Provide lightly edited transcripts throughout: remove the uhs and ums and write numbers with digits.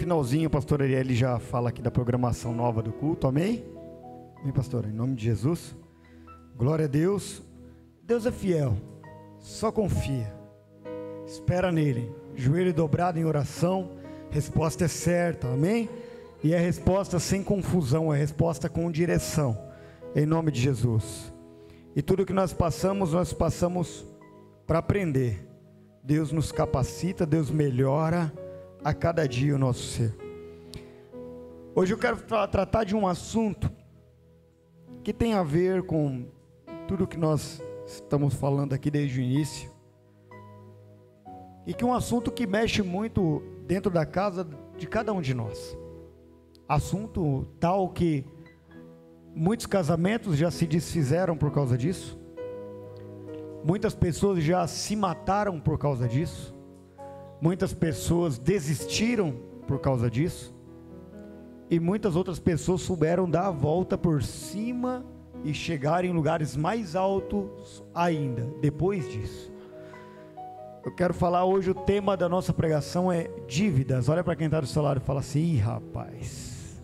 finalzinho, a pastora Arielle já fala aqui da programação nova do culto, amém? Amém, pastora? Em nome de Jesus. Glória a Deus. Deus é fiel, só confia, espera nele, joelho dobrado em oração, resposta é certa, amém? E é resposta sem confusão, é resposta com direção, em nome de Jesus. E tudo que nós passamos para aprender. Deus nos capacita, Deus melhora a cada dia o nosso ser. Hoje eu quero tratar de um assunto que tem a ver com tudo que nós estamos falando aqui desde o início, e que é um assunto que mexe muito dentro da casa de cada um de nós. Assunto tal que muitos casamentos já se desfizeram por causa disso, muitas pessoas já se mataram por causa disso, muitas pessoas desistiram por causa disso, e muitas outras pessoas souberam dar a volta por cima e chegar em lugares mais altos ainda, depois disso. Eu quero falar hoje, o tema da nossa pregação é dívidas. Olha para quem está do seu lado e fala assim: ih, rapaz,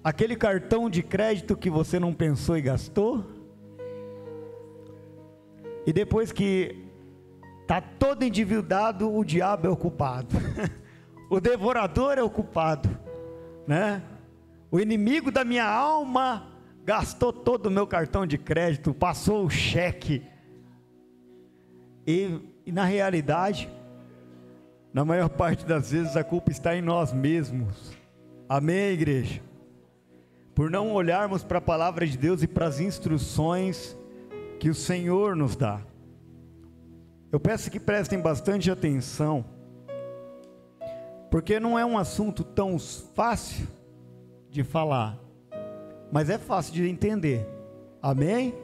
aquele cartão de crédito que você não pensou e gastou, e depois que está todo endividado, o diabo é o culpado, o devorador é o culpado, né? O inimigo da minha alma gastou todo o meu cartão de crédito, passou o cheque, e na realidade, na maior parte das vezes a culpa está em nós mesmos, amém, igreja? Por não olharmos para a palavra de Deus e para as instruções que o Senhor nos dá. Eu peço que prestem bastante atenção, porque não é um assunto tão fácil de falar, mas é fácil de entender, amém?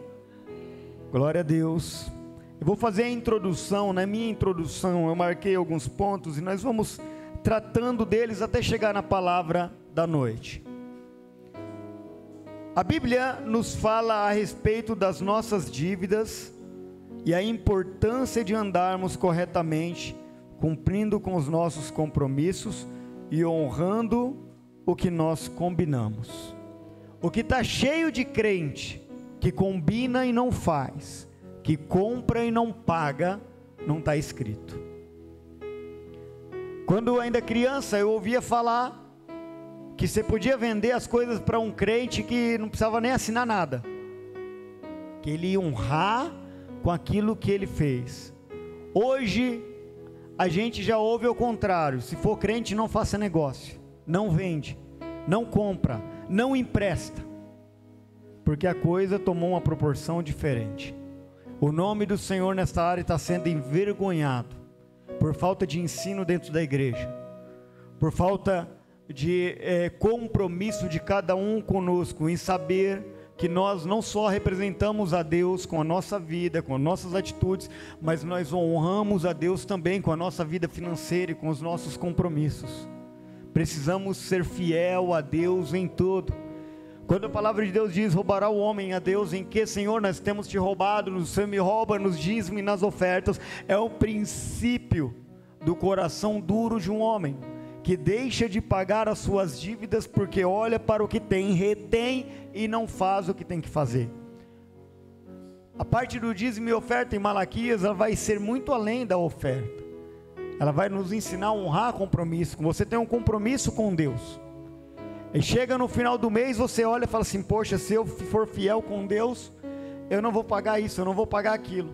Glória a Deus. Eu vou fazer a introdução. Na minha introdução eu marquei alguns pontos, e nós vamos tratando deles até chegar na palavra da noite. A Bíblia nos fala a respeito das nossas dívidas e a importância de andarmos corretamente, cumprindo com os nossos compromissos e honrando o que nós combinamos. O que está cheio de crente que combina e não faz, que compra e não paga, não está escrito. Quando ainda criança, eu ouvia falar que você podia vender as coisas para um crente que não precisava nem assinar nada, que ele ia honrar com aquilo que ele fez. Hoje a gente já ouve o contrário: se for crente, não faça negócio, não vende, não compra, não empresta, porque a coisa tomou uma proporção diferente. O nome do Senhor nesta área está sendo envergonhado, por falta de ensino dentro da igreja, por falta de compromisso de cada um conosco, em saber que nós não só representamos a Deus com a nossa vida, com as nossas atitudes, mas nós honramos a Deus também com a nossa vida financeira e com os nossos compromissos. Precisamos ser fiel a Deus em tudo. Quando a palavra de Deus diz: roubará o homem a Deus em que, Senhor, nós temos te roubado? O Senhor me rouba nos dízimos e nas ofertas. É o princípio do coração duro de um homem, que deixa de pagar as suas dívidas porque olha para o que tem, retém e não faz o que tem que fazer. A parte do dízimo e oferta em Malaquias, ela vai ser muito além da oferta. Ela vai nos ensinar a honrar compromisso. Você tem um compromisso com Deus, e chega no final do mês, você olha e fala assim: poxa, se eu for fiel com Deus, eu não vou pagar isso, eu não vou pagar aquilo.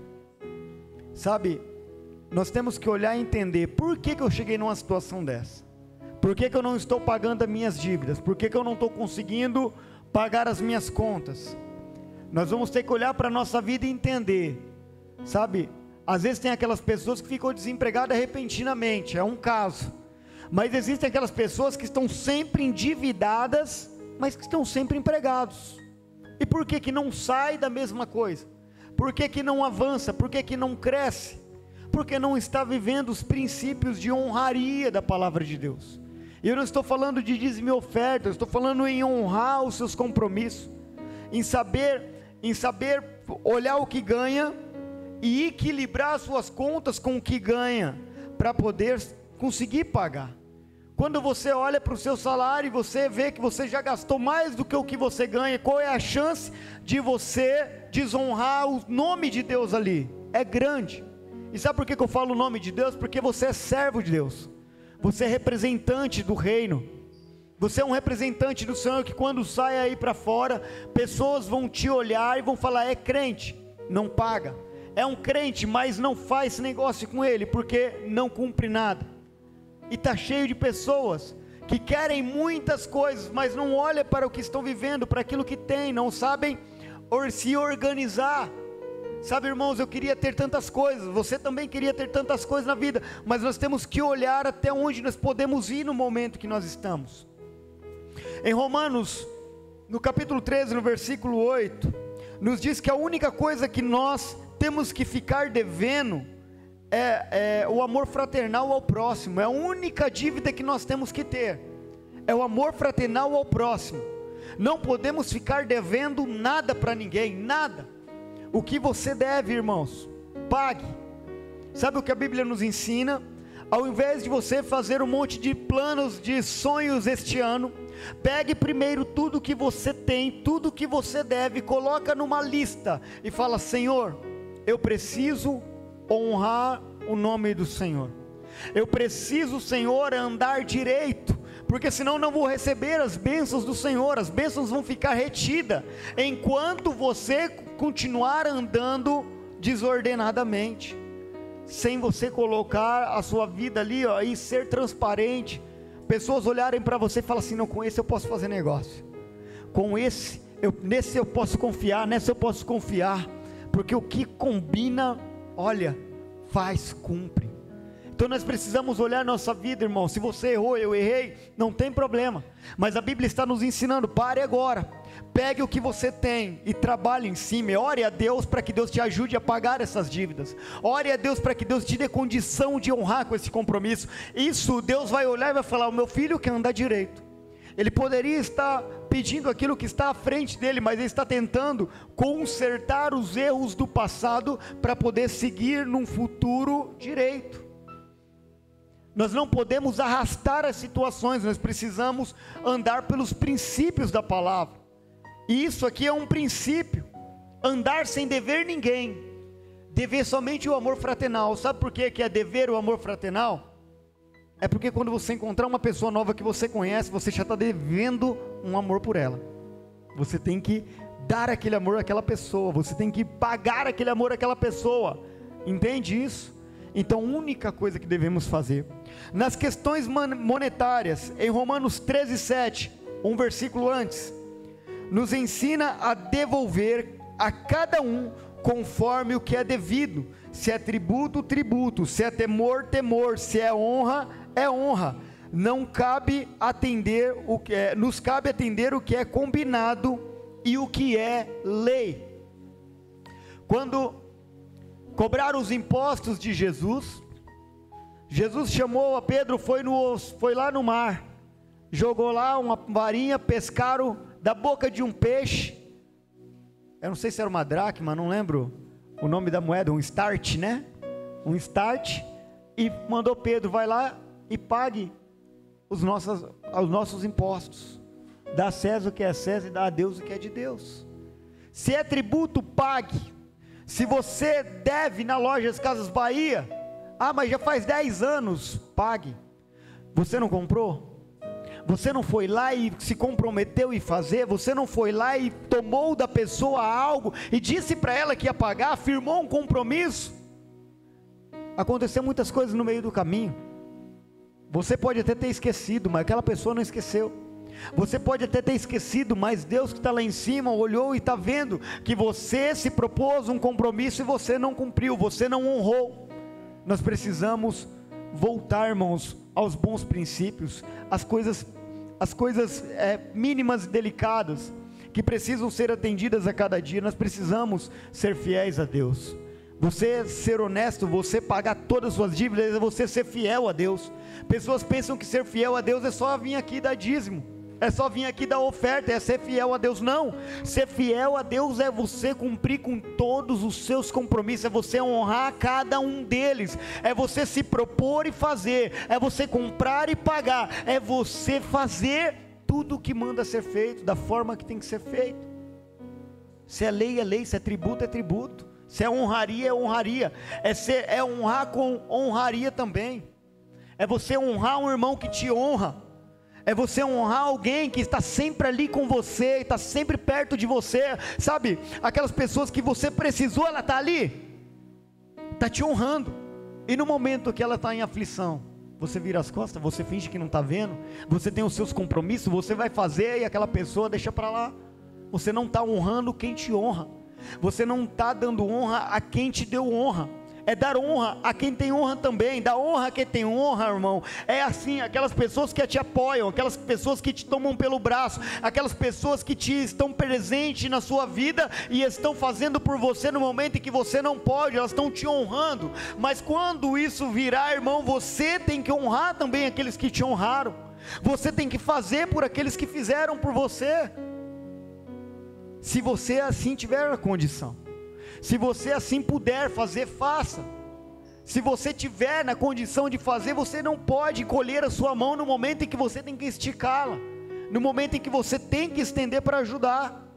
Sabe, nós temos que olhar e entender: por que eu cheguei numa situação dessa? Por que eu não estou pagando as minhas dívidas? Por que eu não estou conseguindo pagar as minhas contas? Nós vamos ter que olhar para a nossa vida e entender. Sabe, às vezes tem aquelas pessoas que ficam desempregadas repentinamente, é um caso. Mas existem aquelas pessoas que estão sempre endividadas, mas que estão sempre empregados. E por que não sai da mesma coisa? Por que não avança? Por que não cresce? Porque não está vivendo os princípios de honraria da palavra de Deus. E eu não estou falando de dízimo e oferta, eu estou falando em honrar os seus compromissos, em saber olhar o que ganha e equilibrar as suas contas com o que ganha, para poder conseguir pagar. Quando você olha para o seu salário e você vê que você já gastou mais do que o que você ganha, qual é a chance de você desonrar o nome de Deus ali? É grande. E sabe por que eu falo o nome de Deus? Porque você é servo de Deus, você é representante do reino, você é um representante do Senhor, que quando sai aí para fora, pessoas vão te olhar e vão falar: é crente, não paga, é um crente, mas não faz esse negócio com ele, porque não cumpre nada. E está cheio de pessoas que querem muitas coisas, mas não olham para o que estão vivendo, para aquilo que tem, não sabem se organizar. Sabe, irmãos, eu queria ter tantas coisas, você também queria ter tantas coisas na vida, mas nós temos que olhar até onde nós podemos ir no momento que nós estamos. Em Romanos, no capítulo 13, no versículo 8, nos diz que a única coisa que nós temos que ficar devendo é o amor fraternal ao próximo. É a única dívida que nós temos que ter, é o amor fraternal ao próximo. Não podemos ficar devendo nada para ninguém, nada. O que você deve, irmãos, pague. Sabe o que a Bíblia nos ensina? Ao invés de você fazer um monte de planos, de sonhos este ano, pegue primeiro tudo que você tem, tudo que você deve, coloca numa lista e fala: Senhor, eu preciso honrar o nome do Senhor, eu preciso, Senhor, andar direito, porque senão não vou receber as bênçãos do Senhor. As bênçãos vão ficar retidas, enquanto você continuar andando desordenadamente, sem você colocar a sua vida ali, ó, e ser transparente, pessoas olharem para você e falar assim: não, com esse eu posso fazer negócio, com esse, nesse eu posso confiar, nessa eu posso confiar, porque o que combina, olha, faz, cumpre. Então nós precisamos olhar nossa vida, irmão. Se você errou, eu errei, não tem problema, mas a Bíblia está nos ensinando: pare agora, pegue o que você tem e trabalhe em cima. Ore a Deus para que Deus te ajude a pagar essas dívidas. Ore a Deus para que Deus te dê condição de honrar com esse compromisso. Isso Deus vai olhar e vai falar: o meu filho quer andar direito. Ele poderia estar pedindo aquilo que está à frente dele, mas ele está tentando consertar os erros do passado para poder seguir num futuro direito. Nós não podemos arrastar as situações, nós precisamos andar pelos princípios da palavra. E isso aqui é um princípio: andar sem dever ninguém, dever somente o amor fraternal. Sabe por que é dever o amor fraternal? É porque quando você encontrar uma pessoa nova que você conhece, você já está devendo um amor por ela. Você tem que dar aquele amor àquela pessoa, você tem que pagar aquele amor àquela pessoa. Entende isso? Então a única coisa que devemos fazer, nas questões monetárias, em Romanos 13:7, um versículo antes, nos ensina a devolver a cada um conforme o que é devido. Se é tributo, tributo; se é temor, temor; se é honra, é honra. Não cabe atender o que é, nos cabe atender o que é combinado e o que é lei. Quando cobraram os impostos de Jesus, Jesus chamou a Pedro, foi lá no mar, jogou lá uma varinha, pescaram da boca de um peixe, eu não sei se era uma dracma, não lembro o nome da moeda, um start, né? Um start, e mandou Pedro: vai lá e pague os nossos impostos, dá a César o que é César e dá a Deus o que é de Deus. Se é tributo, pague. Se você deve na loja das Casas Bahia, mas já faz 10 anos, pague. Você não comprou? Você não foi lá e se comprometeu em fazer? Você não foi lá e tomou da pessoa algo e disse para ela que ia pagar, firmou um compromisso? Aconteceu muitas coisas no meio do caminho. Você pode até ter esquecido, mas aquela pessoa não esqueceu. Você pode até ter esquecido, mas Deus que está lá em cima olhou e está vendo que você se propôs um compromisso e você não cumpriu, você não honrou. Nós precisamos voltar, irmãos, aos bons princípios, as coisas mínimas e delicadas, que precisam ser atendidas a cada dia. Nós precisamos ser fiéis a Deus. Você ser honesto, você pagar todas as suas dívidas, é você ser fiel a Deus. Pessoas pensam que ser fiel a Deus é só vir aqui e dar dízimo. é só vir aqui dar oferta, é ser fiel a Deus. Não, ser fiel a Deus é você cumprir com todos os seus compromissos, é você honrar cada um deles, é você se propor e fazer, é você comprar e pagar, é você fazer tudo o que manda ser feito, da forma que tem que ser feito. Se é lei, é lei, se é tributo, é tributo, se é honraria, é honraria, é honrar com honraria também, é você honrar um irmão que te honra, é você honrar alguém que está sempre ali com você, está sempre perto de você, sabe, aquelas pessoas que você precisou, ela está ali, está te honrando, e no momento que ela está em aflição, você vira as costas, você finge que não está vendo, você tem os seus compromissos, você vai fazer e aquela pessoa deixa para lá, você não está honrando quem te honra, você não está dando honra a quem te deu honra, é dar honra a quem tem honra também, dar honra a quem tem honra, irmão, é assim, aquelas pessoas que te apoiam, aquelas pessoas que te tomam pelo braço, aquelas pessoas que te estão presentes na sua vida, e estão fazendo por você no momento em que você não pode, elas estão te honrando, mas quando isso virar, irmão, você tem que honrar também aqueles que te honraram, você tem que fazer por aqueles que fizeram por você, se você assim tiver a condição, se você assim puder fazer, faça. Se você tiver na condição de fazer, você não pode colher a sua mão no momento em que você tem que esticá-la, no momento em que você tem que estender para ajudar.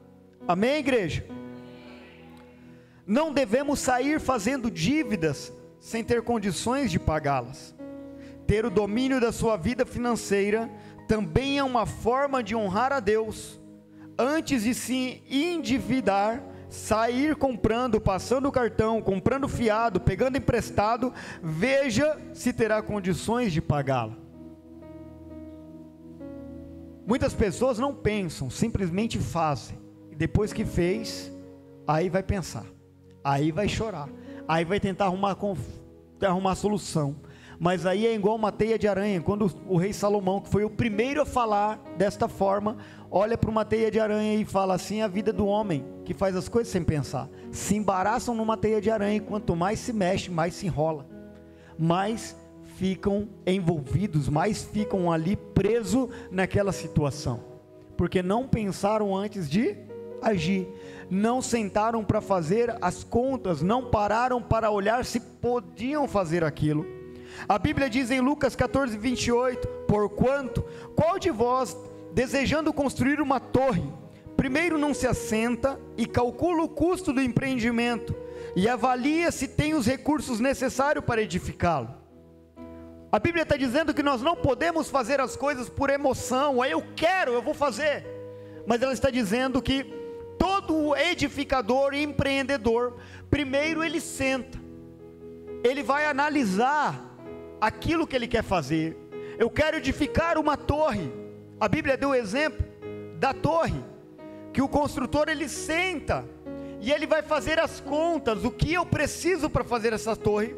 Amém, igreja? Não devemos sair fazendo dívidas sem ter condições de pagá-las. Ter o domínio da sua vida financeira também é uma forma de honrar a Deus. Antes de se endividar, sair comprando, passando o cartão, comprando fiado, pegando emprestado, veja se terá condições de pagá-la. Muitas pessoas não pensam, simplesmente fazem, e depois que fez, aí vai pensar, aí vai chorar, aí vai tentar arrumar solução, mas aí é igual uma teia de aranha. Quando o rei Salomão, que foi o primeiro a falar desta forma, olha para uma teia de aranha e fala assim: a vida do homem que faz as coisas sem pensar, se embaraçam numa teia de aranha, e quanto mais se mexe, mais se enrola, mais ficam envolvidos, mais ficam ali presos naquela situação, porque não pensaram antes de agir, não sentaram para fazer as contas, não pararam para olhar se podiam fazer aquilo. A Bíblia diz em Lucas 14, 28, porquanto, qual de vós, desejando construir uma torre, primeiro não se assenta e calcula o custo do empreendimento, e avalia se tem os recursos necessários para edificá-lo? A Bíblia está dizendo que nós não podemos fazer as coisas por emoção, eu quero, eu vou fazer, mas ela está dizendo que todo edificador e empreendedor, primeiro ele senta, ele vai analisar aquilo que ele quer fazer. Eu quero edificar uma torre, a Bíblia deu o exemplo da torre, que o construtor ele senta, e ele vai fazer as contas, o que eu preciso para fazer essa torre.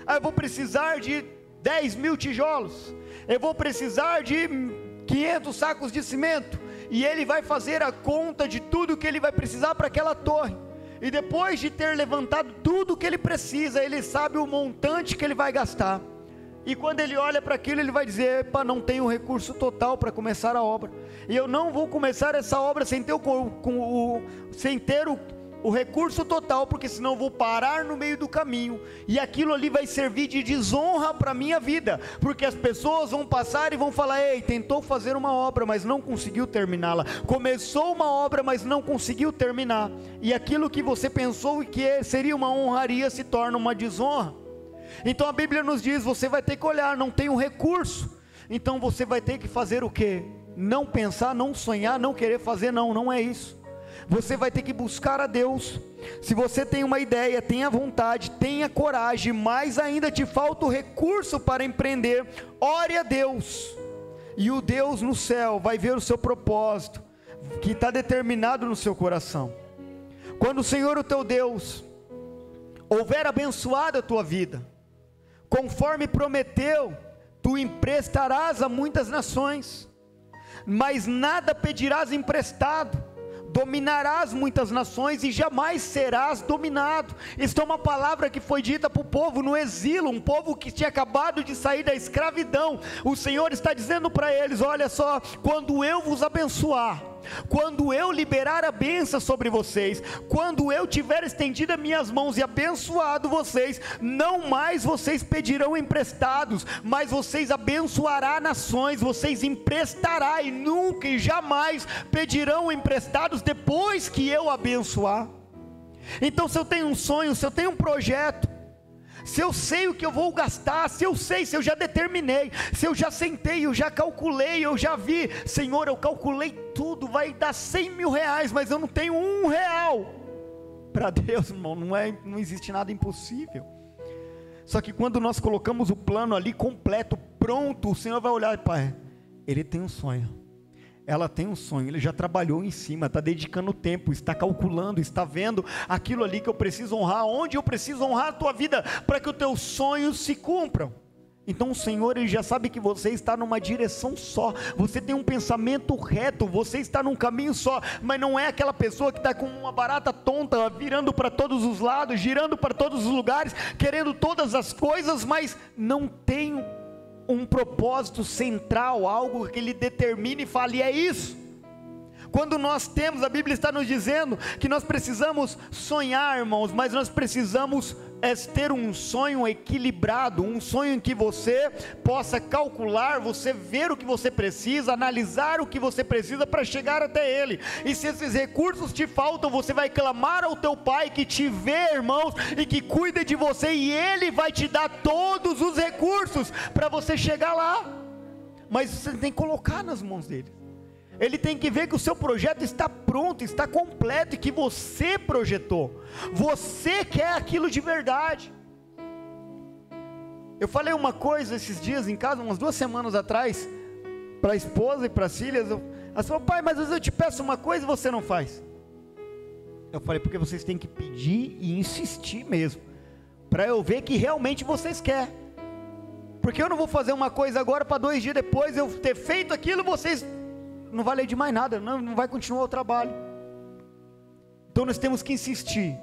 Eu vou precisar de 10.000 tijolos, eu vou precisar de 500 sacos de cimento, e ele vai fazer a conta de tudo que ele vai precisar para aquela torre, e depois de ter levantado tudo que ele precisa, ele sabe o montante que ele vai gastar, e quando ele olha para aquilo, ele vai dizer: epa, não tenho recurso total para começar a obra, e eu não vou começar essa obra sem ter o recurso total, porque senão eu vou parar no meio do caminho, e aquilo ali vai servir de desonra para a minha vida, porque as pessoas vão passar e vão falar: ei, tentou fazer uma obra, mas não conseguiu terminá-la, começou uma obra, mas não conseguiu terminar, e aquilo que você pensou que seria uma honraria, se torna uma desonra. Então a Bíblia nos diz: você vai ter que olhar, não tem um recurso, então você vai ter que fazer o quê? Não pensar, não sonhar, não querer fazer, não é isso. Você vai ter que buscar a Deus. Se você tem uma ideia, tenha vontade, tenha coragem, mas ainda te falta o recurso para empreender, ore a Deus, e o Deus no céu vai ver o seu propósito, que está determinado no seu coração. Quando o Senhor, o teu Deus, houver abençoado a tua vida, conforme prometeu, tu emprestarás a muitas nações, mas nada pedirás emprestado, dominarás muitas nações e jamais serás dominado. Isso é uma palavra que foi dita para o povo no exílio, um povo que tinha acabado de sair da escravidão. O Senhor está dizendo para eles: olha só, quando eu vos abençoar, quando eu liberar a bênção sobre vocês, quando eu tiver estendido as minhas mãos e abençoado vocês, não mais vocês pedirão emprestados, mas vocês abençoará nações, vocês emprestará e nunca e jamais pedirão emprestados depois que eu abençoar. Então, se eu tenho um sonho, se eu tenho um projeto, se eu sei o que eu vou gastar, se eu já determinei, se eu já sentei, eu já calculei, eu já vi, Senhor, eu calculei tudo, vai dar 100 mil reais, mas eu não tenho R$1. Para Deus, irmão, não existe nada impossível. Só que quando nós colocamos o plano ali completo, pronto, o Senhor vai olhar: pai, ele tem um sonho, ela tem um sonho, ele já trabalhou em cima, está dedicando tempo, está calculando, está vendo aquilo ali que eu preciso honrar, onde eu preciso honrar a tua vida, para que os teus sonhos se cumpram. Então o Senhor, ele já sabe que você está numa direção só, você tem um pensamento reto, você está num caminho só, mas não é aquela pessoa que está com uma barata tonta, virando para todos os lados, girando para todos os lugares, querendo todas as coisas, mas não tem um propósito central, algo que ele determine e fale: é isso. Quando nós temos, a Bíblia está nos dizendo que nós precisamos sonhar, irmãos, mas nós precisamos ter um sonho equilibrado, um sonho em que você possa calcular, você ver o que você precisa, analisar o que você precisa para chegar até ele. E se esses recursos te faltam, você vai clamar ao teu pai que te vê, irmãos, e que cuida de você, e ele vai te dar todos os recursos para você chegar lá. Mas você tem que colocar nas mãos dele. Ele tem que ver que o seu projeto está pronto, está completo, e que você projetou, você quer aquilo de verdade. Eu falei uma coisa esses dias em casa, umas 2 semanas atrás, para a esposa e para as filhas. Ela falou: pai, mas às vezes eu te peço uma coisa e você não faz. Eu falei: porque vocês têm que pedir e insistir mesmo, para eu ver que realmente vocês querem. Porque eu não vou fazer uma coisa agora para 2 dias depois eu ter feito aquilo, vocês não vai ler de mais nada, não vai continuar o trabalho. Então nós temos que insistir,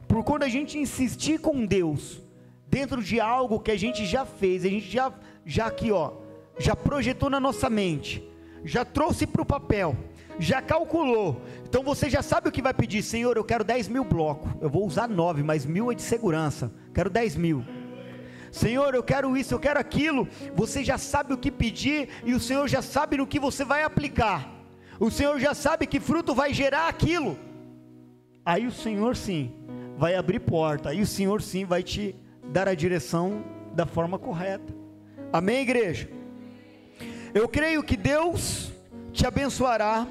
porque quando a gente insistir com Deus, dentro de algo que a gente já fez, a gente já aqui já projetou na nossa mente, já trouxe para o papel, já calculou, então você já sabe o que vai pedir. Senhor, eu quero 10 mil blocos, eu vou usar 9, mas 1000 é de segurança, quero 10 mil. Senhor, eu quero isso, eu quero aquilo. Você já sabe o que pedir, e o Senhor já sabe no que você vai aplicar. O Senhor já sabe que fruto vai gerar aquilo. Aí o Senhor sim vai abrir porta, aí o Senhor sim vai te dar a direção da forma correta. Amém, igreja? Eu creio que Deus te abençoará,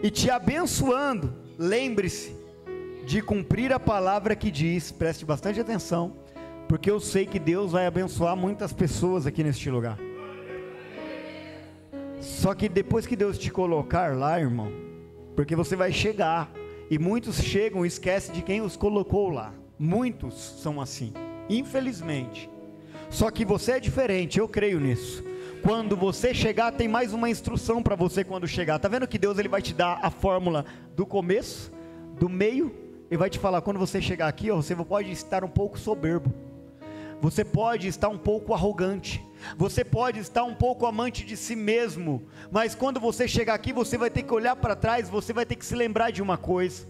e te abençoando, lembre-se de cumprir a palavra que diz. Preste bastante atenção, porque eu sei que Deus vai abençoar muitas pessoas aqui neste lugar. Só que depois que Deus te colocar lá, irmão, porque você vai chegar, e muitos chegam e esquecem de quem os colocou lá. Muitos são assim, infelizmente. Só que você é diferente, eu creio nisso. Quando você chegar, tem mais uma instrução para você quando chegar. Está vendo que Deus, ele vai te dar a fórmula do começo, do meio, e vai te falar: quando você chegar aqui, você pode estar um pouco soberbo, você pode estar um pouco arrogante, você pode estar um pouco amante de si mesmo, mas quando você chegar aqui, você vai ter que olhar para trás, você vai ter que se lembrar de uma coisa.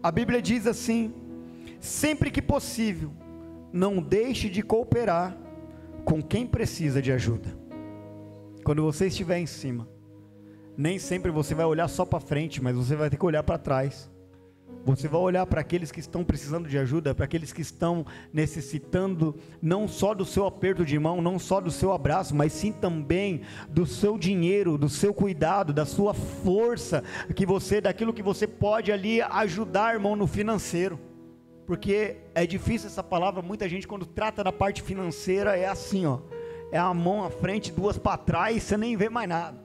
A Bíblia diz assim: sempre que possível, não deixe de cooperar com quem precisa de ajuda. Quando você estiver em cima, nem sempre você vai olhar só para frente, mas você vai ter que olhar para trás. Você vai olhar para aqueles que estão precisando de ajuda, para aqueles que estão necessitando não só do seu aperto de mão, não só do seu abraço, mas sim também do seu dinheiro, do seu cuidado, da sua força, daquilo que você pode ali ajudar, irmão, no financeiro. Porque é difícil essa palavra, muita gente quando trata da parte financeira é assim, é a mão à frente, 2 para trás, você nem vê mais nada.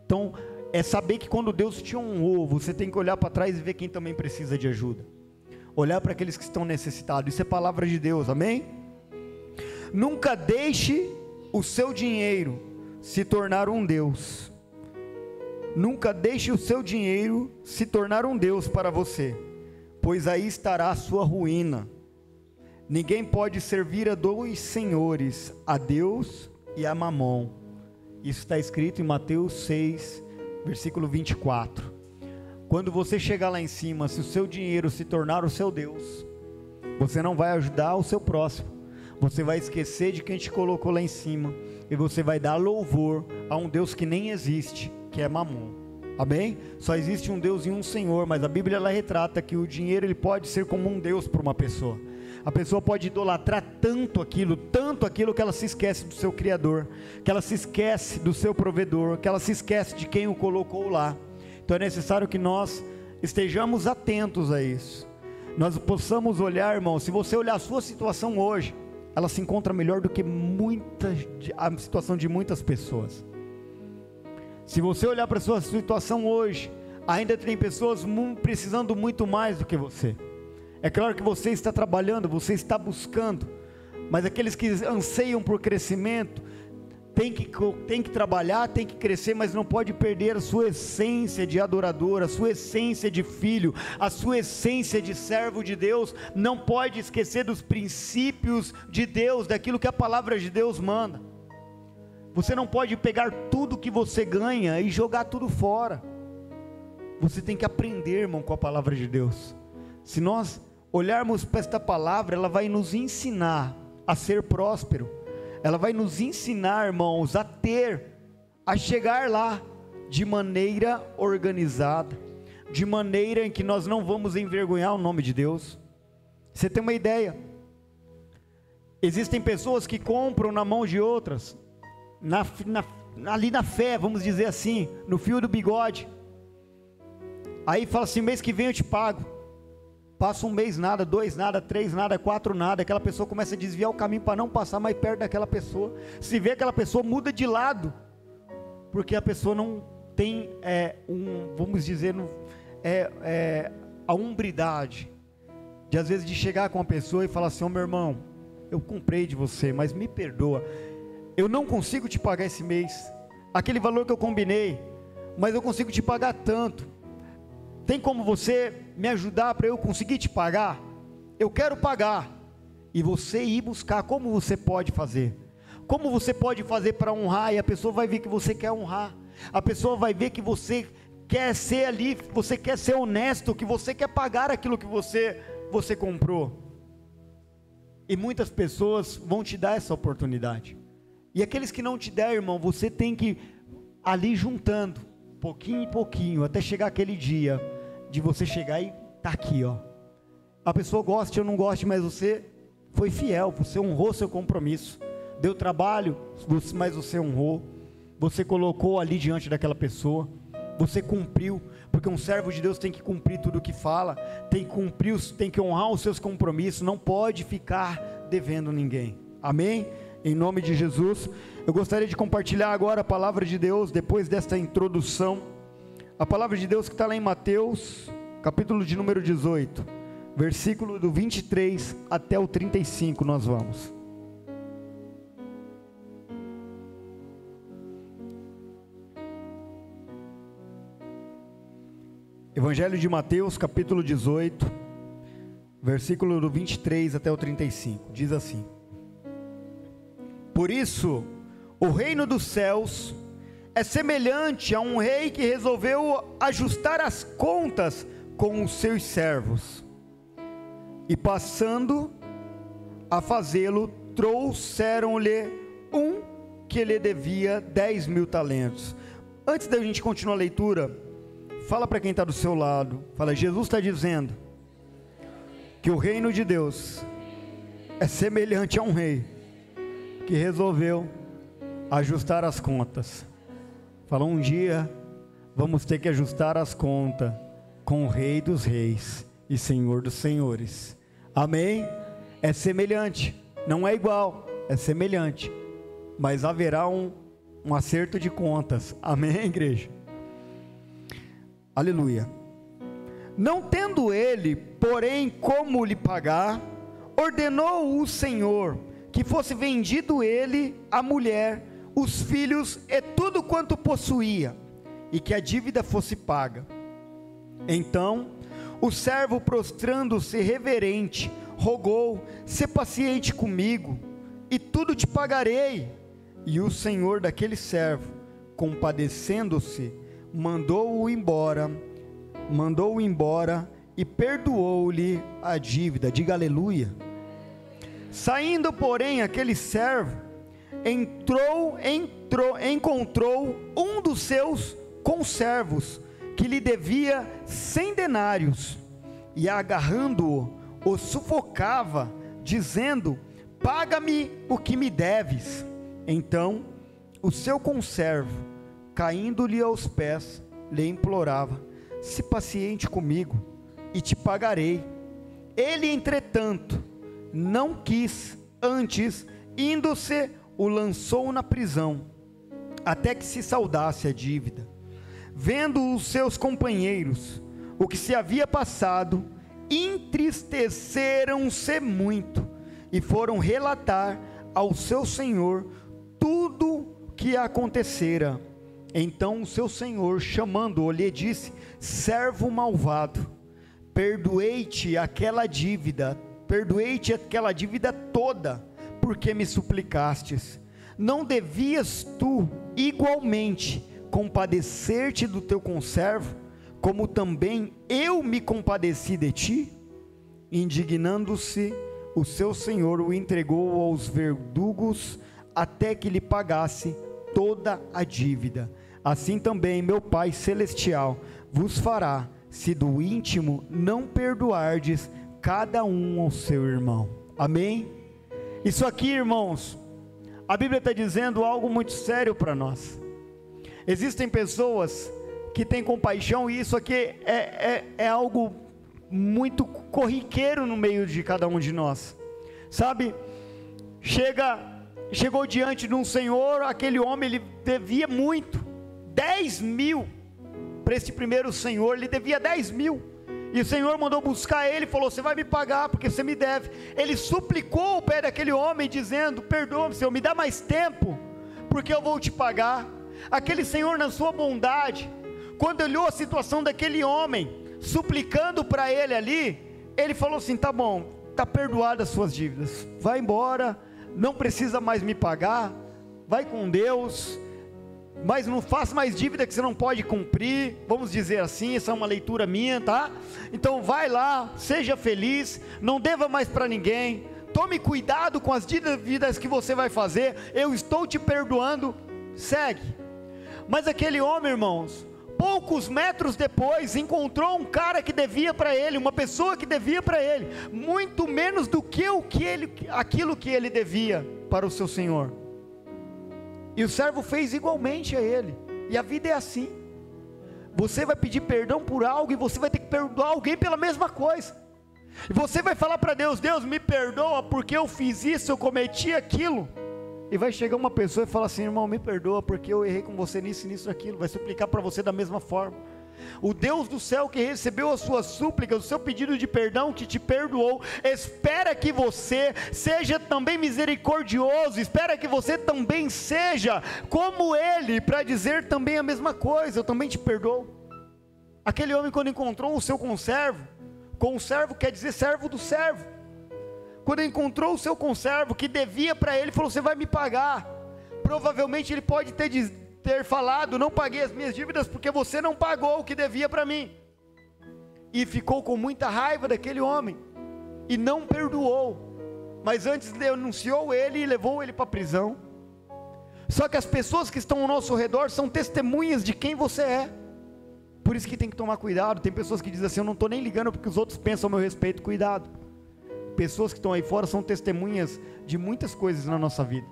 Então, é saber que quando Deus te honrou, você tem que olhar para trás e ver quem também precisa de ajuda. Olhar para aqueles que estão necessitados. Isso é palavra de Deus, amém? Nunca deixe o seu dinheiro se tornar um Deus. Nunca deixe o seu dinheiro se tornar um Deus para você, pois aí estará a sua ruína. Ninguém pode servir a dois senhores, a Deus e a Mamon. Isso está escrito em Mateus 6, versículo 24. Quando você chegar lá em cima, se o seu dinheiro se tornar o seu Deus, você não vai ajudar o seu próximo, você vai esquecer de quem te colocou lá em cima, e você vai dar louvor a um Deus que nem existe, que é Mamon. Amém? Só existe um Deus e um Senhor, mas a Bíblia ela retrata que o dinheiro ele pode ser como um Deus para uma pessoa. A pessoa pode idolatrar tanto aquilo que ela se esquece do seu Criador, que ela se esquece do seu provedor, que ela se esquece de quem o colocou lá. Então é necessário que nós estejamos atentos a isso. Nós possamos olhar, irmão, se você olhar a sua situação hoje, ela se encontra melhor do que a situação de muitas pessoas. Se você olhar para a sua situação hoje, ainda tem pessoas precisando muito mais do que você. É claro que você está trabalhando, você está buscando, mas aqueles que anseiam por crescimento, tem que trabalhar, tem que crescer, mas não pode perder a sua essência de adorador, a sua essência de filho, a sua essência de servo de Deus. Não pode esquecer dos princípios de Deus, daquilo que a palavra de Deus manda. Você não pode pegar tudo que você ganha e jogar tudo fora. Você tem que aprender, irmão, com a palavra de Deus. Se nós olharmos para esta palavra, ela vai nos ensinar a ser próspero. Ela vai nos ensinar, irmãos, a chegar lá de maneira organizada, de maneira em que nós não vamos envergonhar o nome de Deus. Você tem uma ideia? Existem pessoas que compram na mão de outras, ali na fé, vamos dizer assim, no fio do bigode. Aí fala assim: mês que vem eu te pago. Passa um mês nada, 2 nada, 3 nada, 4 nada. Aquela pessoa começa a desviar o caminho para não passar mais perto daquela pessoa. Se vê aquela pessoa, muda de lado, porque a pessoa não tem vamos dizer, a hombridade de às vezes de chegar com a pessoa e falar assim: ô meu irmão, eu comprei de você, mas me perdoa, eu não consigo te pagar esse mês, aquele valor que eu combinei, mas eu consigo te pagar tanto. Tem como você me ajudar para eu conseguir te pagar? Eu quero pagar. E você ir buscar como você pode fazer. Como você pode fazer para honrar, e a pessoa vai ver que você quer honrar. A pessoa vai ver que você quer ser ali, você quer ser honesto, que você quer pagar aquilo que você comprou. E muitas pessoas vão te dar essa oportunidade. E aqueles que não te der, irmão, você tem que ali juntando, pouquinho em pouquinho, até chegar aquele dia de você chegar e tá aqui, ó. A pessoa goste ou não goste, mas você foi fiel, você honrou seu compromisso, deu trabalho, mas você honrou, você colocou ali diante daquela pessoa, você cumpriu, porque um servo de Deus tem que cumprir tudo o que fala, tem que honrar os seus compromissos, não pode ficar devendo ninguém. Amém? Em nome de Jesus. Eu gostaria de compartilhar agora a palavra de Deus, depois desta introdução. A palavra de Deus que está lá em Mateus, capítulo de número 18, versículo do 23 até o 35, nós vamos. Evangelho de Mateus, capítulo 18, versículo do 23 até o 35, diz assim: Por isso, o reino dos céus é semelhante a um rei que resolveu ajustar as contas com os seus servos, e passando a fazê-lo, trouxeram-lhe um que lhe devia 10.000 talentos. Antes da gente continuar a leitura, fala para quem está do seu lado, fala: Jesus está dizendo que o reino de Deus é semelhante a um rei que resolveu ajustar as contas. Fala: um dia vamos ter que ajustar as contas com o Rei dos Reis e Senhor dos Senhores. Amém? É semelhante, não é igual, é semelhante, mas haverá um acerto de contas. Amém, igreja? Aleluia. Não tendo ele, porém, como lhe pagar, ordenou o Senhor que fosse vendido ele, a mulher, os filhos e tudo quanto possuía, e que a dívida fosse paga. Então o servo, prostrando-se reverente, rogou: sê paciente comigo, e tudo te pagarei. E o senhor daquele servo, compadecendo-se, mandou-o embora e perdoou-lhe a dívida. Diga aleluia. Saindo, porém, aquele servo encontrou um dos seus conservos, que lhe devia 100 denários, e agarrando-o, o sufocava, dizendo: paga-me o que me deves. Então o seu conservo, caindo-lhe aos pés, lhe implorava: se paciente comigo, e te pagarei. Ele, entretanto, não quis, antes, indo-se, o lançou na prisão, até que se saldasse a dívida. Vendo os seus companheiros o que se havia passado, entristeceram-se muito, e foram relatar ao seu senhor tudo que acontecera. Então o seu senhor, chamando-o, lhe disse: servo malvado, perdoei-te aquela dívida toda, porque me suplicastes. Não devias tu igualmente compadecer-te do teu conservo, como também eu me compadeci de ti? Indignando-se, o seu senhor o entregou aos verdugos, até que lhe pagasse toda a dívida. Assim também meu Pai Celestial vos fará, se do íntimo não perdoardes cada um ao seu irmão. Amém? Isso aqui, irmãos, a Bíblia está dizendo algo muito sério para nós. Existem pessoas que têm compaixão, e isso aqui é algo muito corriqueiro no meio de cada um de nós, sabe? Chegou diante de um senhor, aquele homem, ele devia muito, 10 mil, para esse primeiro senhor, ele devia 10 mil, e o senhor mandou buscar ele, e falou: você vai me pagar, porque você me deve. Ele suplicou o pé daquele homem, dizendo: perdoa-me, Senhor, me dá mais tempo, porque eu vou te pagar. Aquele senhor, na sua bondade, quando olhou a situação daquele homem, suplicando para ele ali, ele falou assim: tá bom, está perdoada as suas dívidas, vai embora, não precisa mais me pagar, vai com Deus, mas não faça mais dívida que você não pode cumprir, vamos dizer assim, essa é uma leitura minha, tá? Então vai lá, seja feliz, não deva mais para ninguém, tome cuidado com as dívidas que você vai fazer, eu estou te perdoando, segue. Mas aquele homem, irmãos, poucos metros depois, encontrou um cara que devia para ele, uma pessoa que devia para ele, muito menos do que aquilo que ele devia para o seu senhor. E o servo fez igualmente a ele. E a vida é assim. Você vai pedir perdão por algo, e você vai ter que perdoar alguém pela mesma coisa. E você vai falar para Deus: Deus, me perdoa porque eu fiz isso, eu cometi aquilo. E vai chegar uma pessoa e falar assim: irmão, me perdoa porque eu errei com você nisso, nisso, aquilo. Vai suplicar para você da mesma forma. O Deus do céu, que recebeu a sua súplica, o seu pedido de perdão, que te perdoou, espera que você seja também misericordioso, espera que você também seja como ele, para dizer também a mesma coisa: eu também te perdoo. Aquele homem, quando encontrou o seu conservo quer dizer servo do servo, quando encontrou o seu conservo que devia para ele, falou: você vai me pagar. Provavelmente ele pode ter falado: não paguei as minhas dívidas porque você não pagou o que devia para mim. E ficou com muita raiva daquele homem, e não perdoou, mas antes denunciou ele e levou ele para a prisão. Só que as pessoas que estão ao nosso redor são testemunhas de quem você é. Por isso que tem que tomar cuidado. Tem pessoas que dizem assim: eu não estou nem ligando porque os outros pensam a meu respeito. Cuidado. Pessoas que estão aí fora são testemunhas de muitas coisas na nossa vida.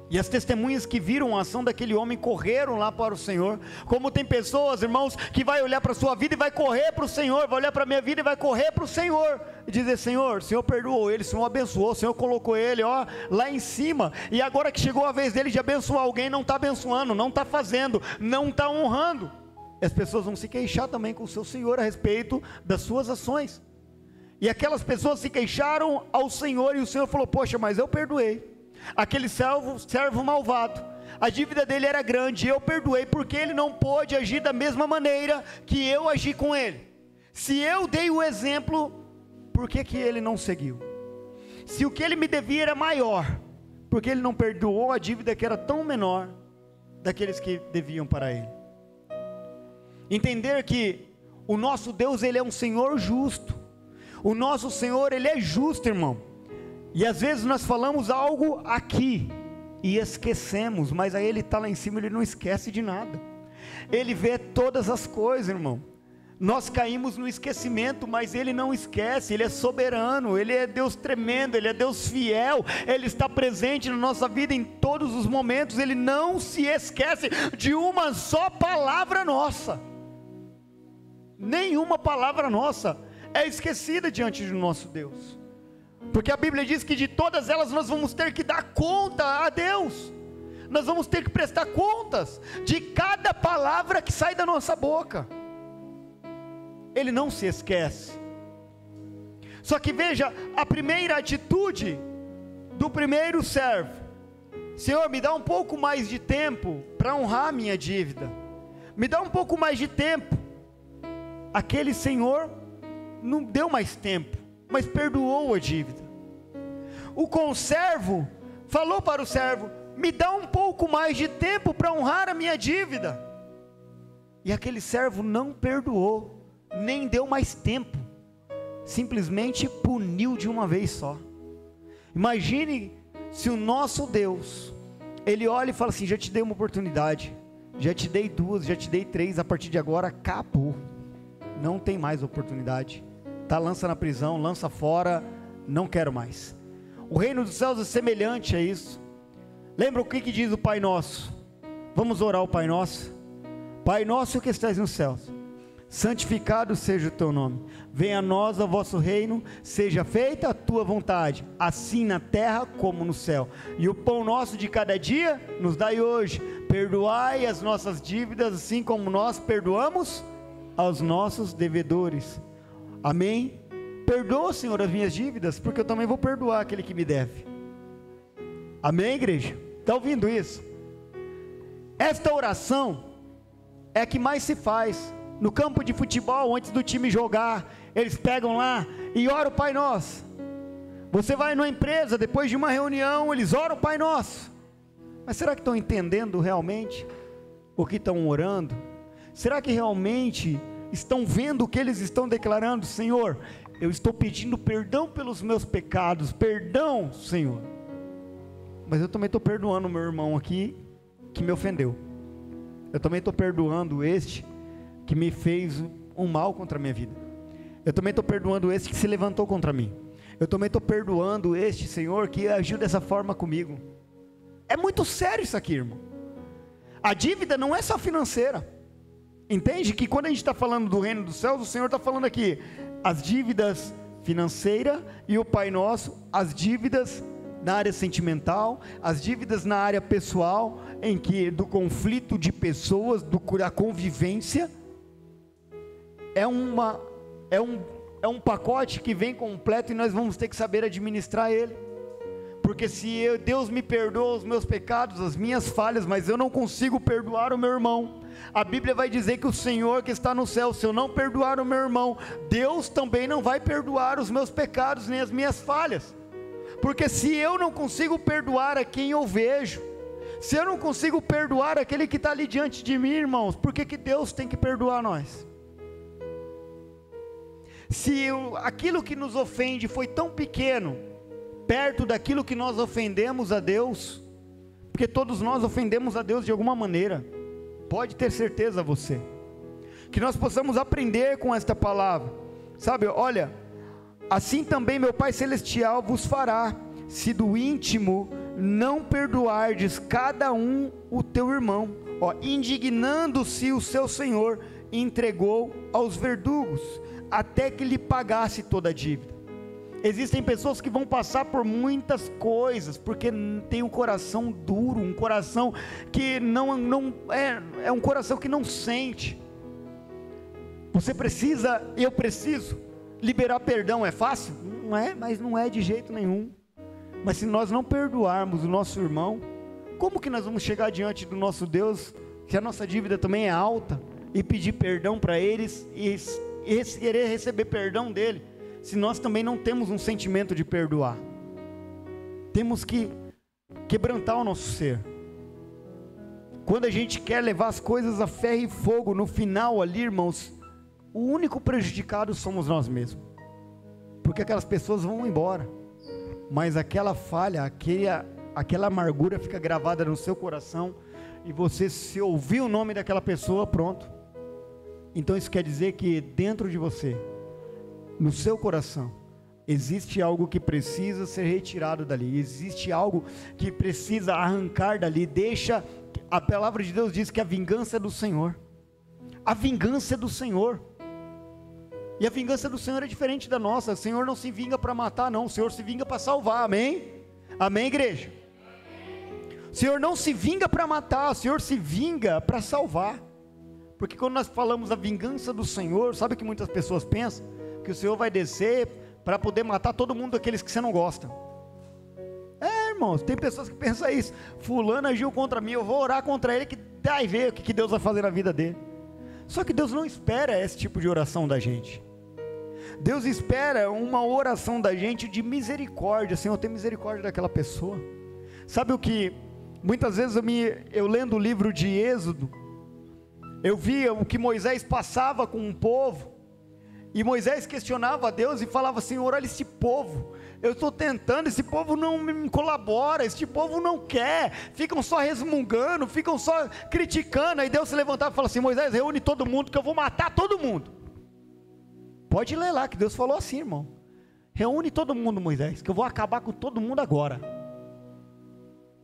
E as testemunhas que viram a ação daquele homem correram lá para o Senhor. Como tem pessoas, irmãos, que vai olhar para a sua vida e vai correr para o Senhor, vai olhar para a minha vida e vai correr para o Senhor, e dizer: Senhor, o Senhor perdoou ele, o Senhor abençoou, o Senhor colocou ele lá em cima, e agora que chegou a vez dele de abençoar alguém, não está abençoando, não está fazendo, não está honrando. As pessoas vão se queixar também com o seu Senhor a respeito das suas ações. E aquelas pessoas se queixaram ao Senhor, e o Senhor falou: poxa, mas eu perdoei. Aquele servo malvado, a dívida dele era grande, eu perdoei porque ele não pôde agir da mesma maneira que eu agi com ele. Se eu dei o exemplo, por que ele não seguiu? Se o que ele me devia era maior, por que ele não perdoou a dívida que era tão menor daqueles que deviam para ele? Entender que o nosso Deus, ele é um Senhor justo. O nosso Senhor, ele é justo, irmão. E às vezes nós falamos algo aqui e esquecemos, mas aí ele está lá em cima, ele não esquece de nada. Ele vê todas as coisas, irmão. Nós caímos no esquecimento, mas ele não esquece. Ele é soberano, ele é Deus tremendo, ele é Deus fiel, ele está presente na nossa vida em todos os momentos. Ele não se esquece de uma só palavra nossa. Nenhuma palavra nossa é esquecida diante do nosso Deus, porque a Bíblia diz que de todas elas nós vamos ter que dar conta a Deus. Nós vamos ter que prestar contas de cada palavra que sai da nossa boca. Ele não se esquece. Só que veja a primeira atitude do primeiro servo: Senhor, me dá um pouco mais de tempo para honrar minha dívida, me dá um pouco mais de tempo. Aquele senhor não deu mais tempo, mas perdoou a dívida. O conservo falou para o servo: me dá um pouco mais de tempo para honrar a minha dívida. E aquele servo não perdoou, nem deu mais tempo, simplesmente puniu de uma vez só. Imagine se o nosso Deus, ele olha e fala assim: já te dei uma oportunidade, já te dei duas, já te dei três, a partir de agora acabou, não tem mais oportunidade, tá, lança na prisão, lança fora, não quero mais. O reino dos céus é semelhante a isso. Lembra o que diz o Pai Nosso? Vamos orar o Pai Nosso. Pai nosso que estás nos céus, santificado seja o teu nome, venha a nós o vosso reino, seja feita a tua vontade, assim na terra como no céu. E o pão nosso de cada dia nos dai hoje. Perdoai as nossas dívidas, assim como nós perdoamos aos nossos devedores. Amém? Perdoa, Senhor, as minhas dívidas, porque eu também vou perdoar aquele que me deve. Amém, igreja? Está ouvindo isso? Esta oração é a que mais se faz no campo de futebol. Antes do time jogar, eles pegam lá e oram o Pai Nosso. Você vai numa empresa, depois de uma reunião, eles oram o Pai Nosso. Mas será que estão entendendo realmente o que estão orando? Será que realmente estão vendo o que eles estão declarando? Senhor, eu estou pedindo perdão pelos meus pecados, perdão, Senhor, mas eu também estou perdoando o meu irmão aqui que me ofendeu, eu também estou perdoando este que me fez um mal contra a minha vida, eu também estou perdoando este que se levantou contra mim, eu também estou perdoando este, Senhor, que agiu dessa forma comigo. É muito sério isso aqui, irmão. A dívida não é só financeira. Entende que quando a gente está falando do reino dos céus, o Senhor está falando aqui as dívidas financeiras, e o Pai Nosso, as dívidas na área sentimental, as dívidas na área pessoal, em que do conflito de pessoas, da convivência. É um pacote que vem completo e nós vamos ter que saber administrar ele. Porque se Deus me perdoa os meus pecados, as minhas falhas, mas eu não consigo perdoar o meu irmão, a Bíblia vai dizer que o Senhor que está no céu, se eu não perdoar o meu irmão, Deus também não vai perdoar os meus pecados nem as minhas falhas. Porque se eu não consigo perdoar a quem eu vejo, se eu não consigo perdoar aquele que está ali diante de mim, irmãos, por que Deus tem que perdoar nós? Se aquilo que nos ofende foi tão pequeno, perto daquilo que nós ofendemos a Deus, porque todos nós ofendemos a Deus de alguma maneira, pode ter certeza você, que nós possamos aprender com esta palavra, sabe, olha, assim também meu Pai Celestial vos fará, se do íntimo não perdoardes cada um o teu irmão. Indignando-se o seu Senhor, entregou aos verdugos, até que lhe pagasse toda a dívida. Existem pessoas que vão passar por muitas coisas, porque tem um coração duro, um coração que não é um coração que não sente. Você precisa, eu preciso liberar perdão. É fácil? Não é, mas não é de jeito nenhum. Mas se nós não perdoarmos o nosso irmão, como que nós vamos chegar diante do nosso Deus, que a nossa dívida também é alta, e pedir perdão para eles e querer receber perdão dele, se nós também não temos um sentimento de perdoar? Temos que quebrantar o nosso ser. Quando a gente quer levar as coisas a ferro e fogo, no final ali, irmãos, o único prejudicado somos nós mesmos, porque aquelas pessoas vão embora, mas aquela falha, aquela amargura fica gravada no seu coração, e você, se ouvir o nome daquela pessoa, pronto. Então isso quer dizer que dentro de você, no seu coração, existe algo que precisa ser retirado dali, existe algo que precisa arrancar dali. Deixa, a palavra de Deus diz que a vingança é do Senhor, a vingança é do Senhor, e a vingança do Senhor é diferente da nossa. O Senhor não se vinga para matar, não, o Senhor se vinga para salvar, amém? Amém, igreja? O Senhor não se vinga para matar, o Senhor se vinga para salvar. Porque quando nós falamos da vingança do Senhor, sabe o que muitas pessoas pensam? Que o Senhor vai descer para poder matar todo mundo, aqueles que você não gosta. Irmãos, tem pessoas que pensam isso. Fulano agiu contra mim, eu vou orar contra ele, que dá e ver o que Deus vai fazer na vida dele. Só que Deus não espera esse tipo de oração da gente. Deus espera uma oração da gente de misericórdia. Senhor, tem misericórdia daquela pessoa. Sabe o que, muitas vezes eu lendo o livro de Êxodo, eu via o que Moisés passava com o povo, e Moisés questionava a Deus e falava: Senhor, olha esse povo, eu estou tentando, esse povo não me colabora, esse povo não quer, ficam só resmungando, ficam só criticando. Aí Deus se levantava e falava assim: Moisés, reúne todo mundo que eu vou matar todo mundo. Pode ler lá que Deus falou assim, irmão: reúne todo mundo, Moisés, que eu vou acabar com todo mundo agora.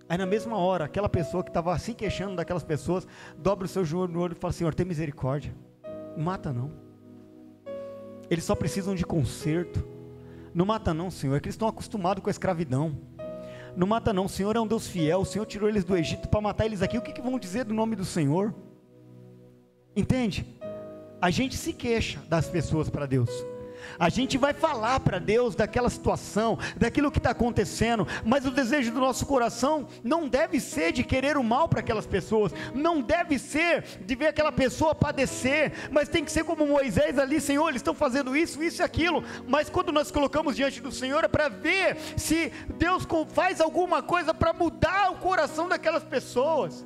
Aí na mesma hora, aquela pessoa que estava se queixando daquelas pessoas, dobra o seu joelho no olho e fala: Senhor, tem misericórdia, não mata não, eles só precisam de conserto, não mata não, Senhor, é que eles estão acostumados com a escravidão, não mata não, o Senhor é um Deus fiel, o Senhor tirou eles do Egito para matar eles aqui, o que vão dizer do nome do Senhor? Entende? A gente se queixa das pessoas para Deus, a gente vai falar para Deus daquela situação, daquilo que está acontecendo, mas o desejo do nosso coração não deve ser de querer o mal para aquelas pessoas, não deve ser de ver aquela pessoa padecer, mas tem que ser como Moisés ali: Senhor, eles estão fazendo isso, isso e aquilo. Mas quando nós colocamos diante do Senhor, é para ver se Deus faz alguma coisa para mudar o coração daquelas pessoas,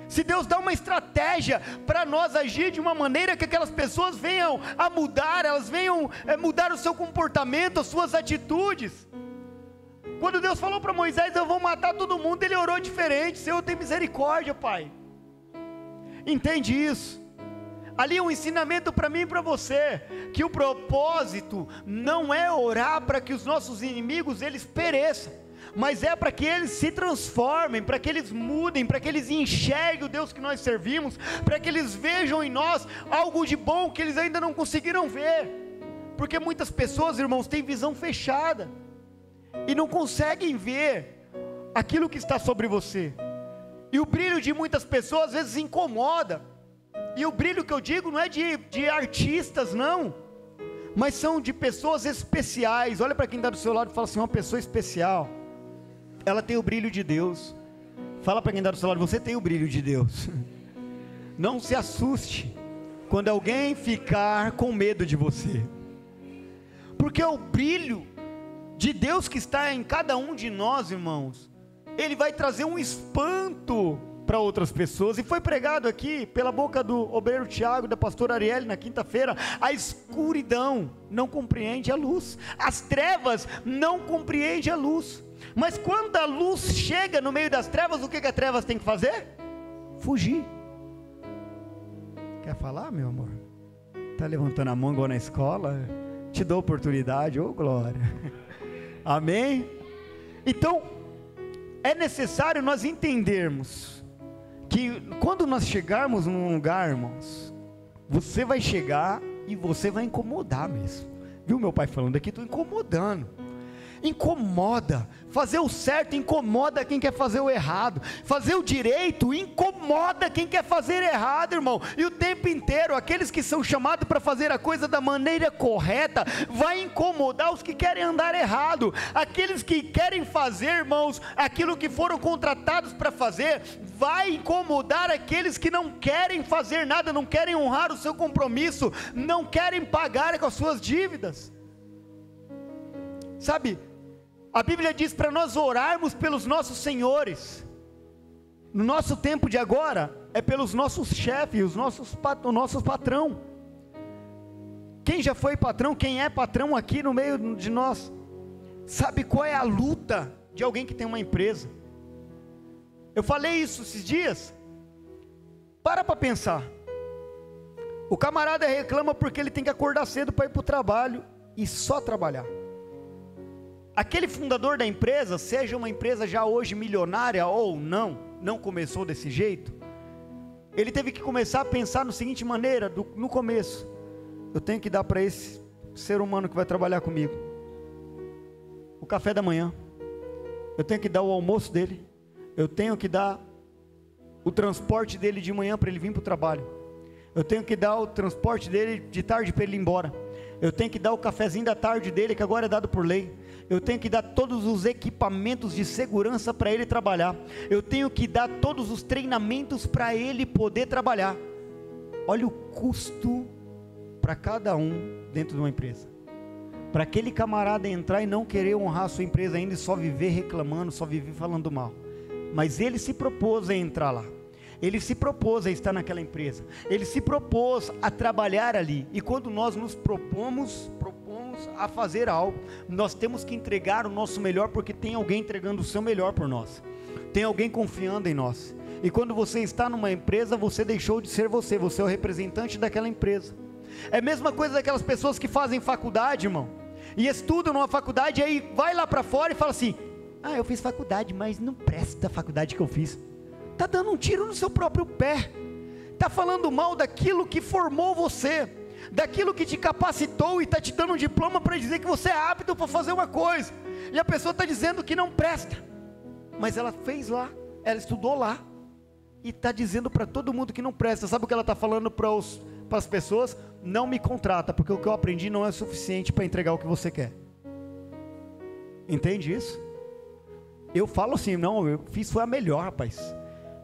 se Deus dá uma estratégia para nós agir de uma maneira que aquelas pessoas venham a mudar, elas venham mudar o seu comportamento, as suas atitudes. Quando Deus falou para Moisés: eu vou matar todo mundo, ele orou diferente: Senhor, tem misericórdia, Pai. Entende isso? Ali é um ensinamento para mim e para você, que o propósito não é orar para que os nossos inimigos eles pereçam, mas é para que eles se transformem, para que eles mudem, para que eles enxerguem o Deus que nós servimos, para que eles vejam em nós algo de bom que eles ainda não conseguiram ver, porque muitas pessoas, irmãos, têm visão fechada, e não conseguem ver aquilo que está sobre você, e o brilho de muitas pessoas às vezes incomoda, e o brilho que eu digo não é de artistas não, mas são de pessoas especiais. Olha para quem está do seu lado e fala assim: uma pessoa especial, ela tem o brilho de Deus. Fala para quem está do seu lado: você tem o brilho de Deus. Não se assuste quando alguém ficar com medo de você, porque o brilho de Deus que está em cada um de nós, irmãos, ele vai trazer um espanto para outras pessoas. E foi pregado aqui pela boca do obreiro Tiago, da pastora Arielle na quinta-feira: a escuridão não compreende a luz, as trevas não compreendem a luz. Mas quando a luz chega no meio das trevas, o que a trevas tem que fazer? Fugir. Quer falar, meu amor? Está levantando a mão igual na escola? Te dou oportunidade, ô glória. Amém? Então, é necessário nós entendermos que quando nós chegarmos num lugar, irmãos, você vai chegar e você vai incomodar mesmo. Viu meu pai falando aqui? Estou incomodando. Incomoda. Fazer o certo incomoda quem quer fazer o errado. Fazer o direito incomoda quem quer fazer errado, irmão. E o tempo inteiro, aqueles que são chamados para fazer a coisa da maneira correta, vai incomodar os que querem andar errado. Aqueles que querem fazer, irmãos, aquilo que foram contratados para fazer, vai incomodar aqueles que não querem fazer nada, não querem honrar o seu compromisso, não querem pagar com as suas dívidas. Sabe, a Bíblia diz para nós orarmos pelos nossos senhores. No nosso tempo de agora, é pelos nossos chefes, o nosso patrão. Quem já foi patrão, quem é patrão aqui no meio de nós, sabe qual é a luta de alguém que tem uma empresa. Eu falei isso esses dias. Para pensar. O camarada reclama porque ele tem que acordar cedo para ir para o trabalho e só trabalhar. Aquele fundador da empresa, seja uma empresa já hoje milionária ou não começou desse jeito, ele teve que começar a pensar da seguinte maneira, no começo: eu tenho que dar para esse ser humano que vai trabalhar comigo o café da manhã, eu tenho que dar o almoço dele, eu tenho que dar o transporte dele de manhã para ele vir para o trabalho, eu tenho que dar o transporte dele de tarde para ele ir embora, eu tenho que dar o cafezinho da tarde dele, que agora é dado por lei, eu tenho que dar todos os equipamentos de segurança para ele trabalhar, eu tenho que dar todos os treinamentos para ele poder trabalhar. Olha o custo para cada um dentro de uma empresa, para aquele camarada entrar e não querer honrar a sua empresa ainda, e só viver reclamando, só viver falando mal, mas ele se propôs a entrar lá, ele se propôs a estar naquela empresa, ele se propôs a trabalhar ali, e quando nós nos propomos a fazer algo, nós temos que entregar o nosso melhor, porque tem alguém entregando o seu melhor por nós, tem alguém confiando em nós. E quando você está numa empresa, você deixou de ser você é o representante daquela empresa. É a mesma coisa daquelas pessoas que fazem faculdade, irmão, e estudam numa faculdade, e aí vai lá para fora e fala assim: eu fiz faculdade, mas não presta a faculdade que eu fiz. Está dando um tiro no seu próprio pé, está falando mal daquilo que formou você, daquilo que te capacitou, e está te dando um diploma para dizer que você é apto para fazer uma coisa, e a pessoa está dizendo que não presta, mas ela fez lá, ela estudou lá, e está dizendo para todo mundo que não presta. Sabe o que ela está falando para as pessoas? Não me contrata, porque o que eu aprendi não é suficiente para entregar o que você quer. Entende isso? Eu falo assim: não, eu fiz, foi a melhor, rapaz,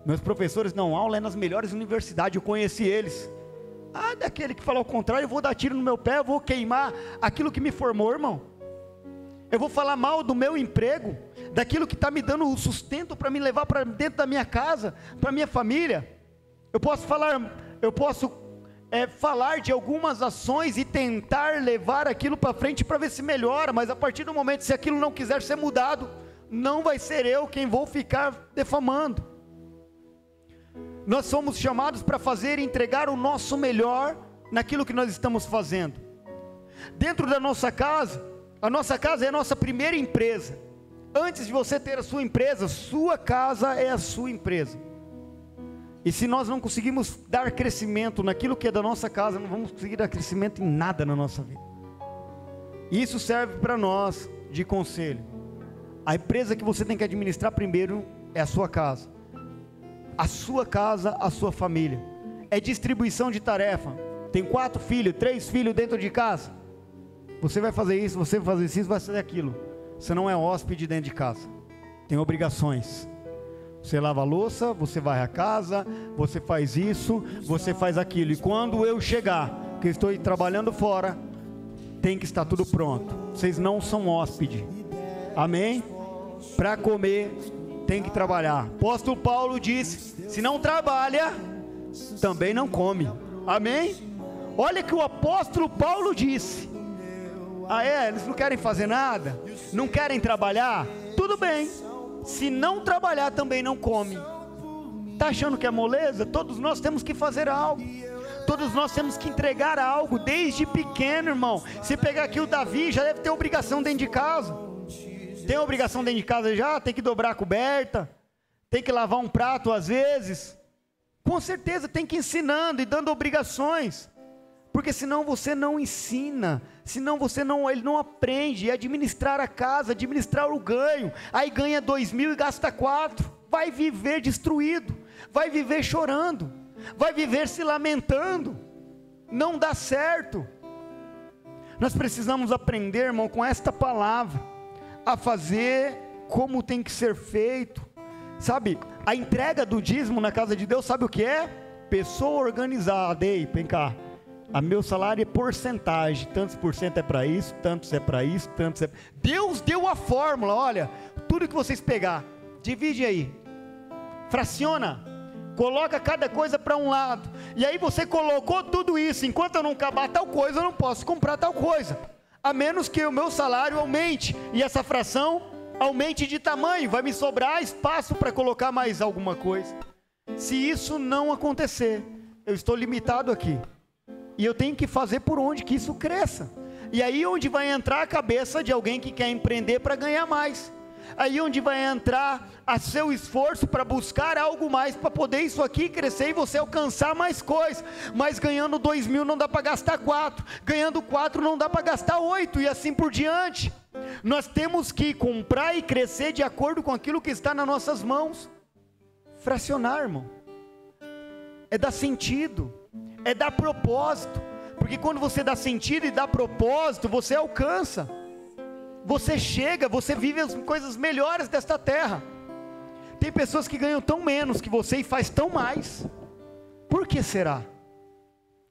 meus professores dão aula nas melhores universidades, eu conheci eles. Daquele que fala o contrário, eu vou dar tiro no meu pé, eu vou queimar aquilo que me formou, irmão. Eu vou falar mal do meu emprego, daquilo que está me dando o sustento para me levar para dentro da minha casa, para minha família. Eu posso falar de algumas ações e tentar levar aquilo para frente para ver se melhora, mas a partir do momento, se aquilo não quiser ser mudado, não vai ser eu quem vou ficar defamando. Nós somos chamados para fazer e entregar o nosso melhor naquilo que nós estamos fazendo. Dentro da nossa casa, a nossa casa é a nossa primeira empresa. Antes de você ter a sua empresa, sua casa é a sua empresa. E se nós não conseguimos dar crescimento naquilo que é da nossa casa, não vamos conseguir dar crescimento em nada na nossa vida. Isso serve para nós de conselho. A empresa que você tem que administrar primeiro é a sua casa. A sua casa, a sua família. É distribuição de tarefa. Tem 4 filhos, 3 filhos dentro de casa. Você vai fazer isso, você vai fazer isso, vai fazer aquilo. Você não é hóspede dentro de casa. Tem obrigações. Você lava a louça, você varre a casa, você faz isso, você faz aquilo. E quando eu chegar, que eu estou trabalhando fora, tem que estar tudo pronto. Vocês não são hóspede. Amém? Para comer, tem que trabalhar. Apóstolo Paulo disse: se não trabalha, também não come. Amém? Olha que o apóstolo Paulo disse. Eles não querem fazer nada? Não querem trabalhar? Tudo bem. Se não trabalhar, também não come. Está achando que é moleza? Todos nós temos que fazer algo. Todos nós temos que entregar algo, desde pequeno, irmão. Se pegar aqui o Davi, já deve ter obrigação dentro de casa. Tem obrigação dentro de casa já? Tem que dobrar a coberta, tem que lavar um prato às vezes. Com certeza tem que ir ensinando e dando obrigações. Por porque senão você não ensina, senão ele não aprende a administrar a casa, administrar o ganho, aí ganha 2.000 e gasta 4, vai viver destruído, vai viver chorando, vai viver se lamentando, não dá certo. Nós precisamos aprender, irmão, com esta palavra, a fazer como tem que ser feito, sabe, a entrega do dízimo na casa de Deus, sabe o que é? Pessoa organizada. Ei, vem cá, a meu salário é porcentagem, tantos por cento é para isso, tantos é para isso, tantos é... Deus deu a fórmula, olha, tudo que vocês pegar, divide aí, fraciona, coloca cada coisa para um lado, e aí você colocou tudo isso, enquanto eu não acabar tal coisa, eu não posso comprar tal coisa, a menos que o meu salário aumente, e essa fração aumente de tamanho, vai me sobrar espaço para colocar mais alguma coisa. Se isso não acontecer, eu estou limitado aqui, e eu tenho que fazer por onde que isso cresça, e aí onde vai entrar a cabeça de alguém que quer empreender para ganhar mais, aí onde vai entrar a seu esforço para buscar algo mais, para poder isso aqui crescer e você alcançar mais coisas, mas ganhando 2.000 não dá para gastar 4, ganhando 4 não dá para gastar 8, e assim por diante. Nós temos que comprar e crescer de acordo com aquilo que está nas nossas mãos. Fracionar, irmão, é dar sentido, é dar propósito, porque quando você dá sentido e dá propósito, você alcança, você chega, você vive as coisas melhores desta terra. Tem pessoas que ganham tão menos que você e faz tão mais. Por que será?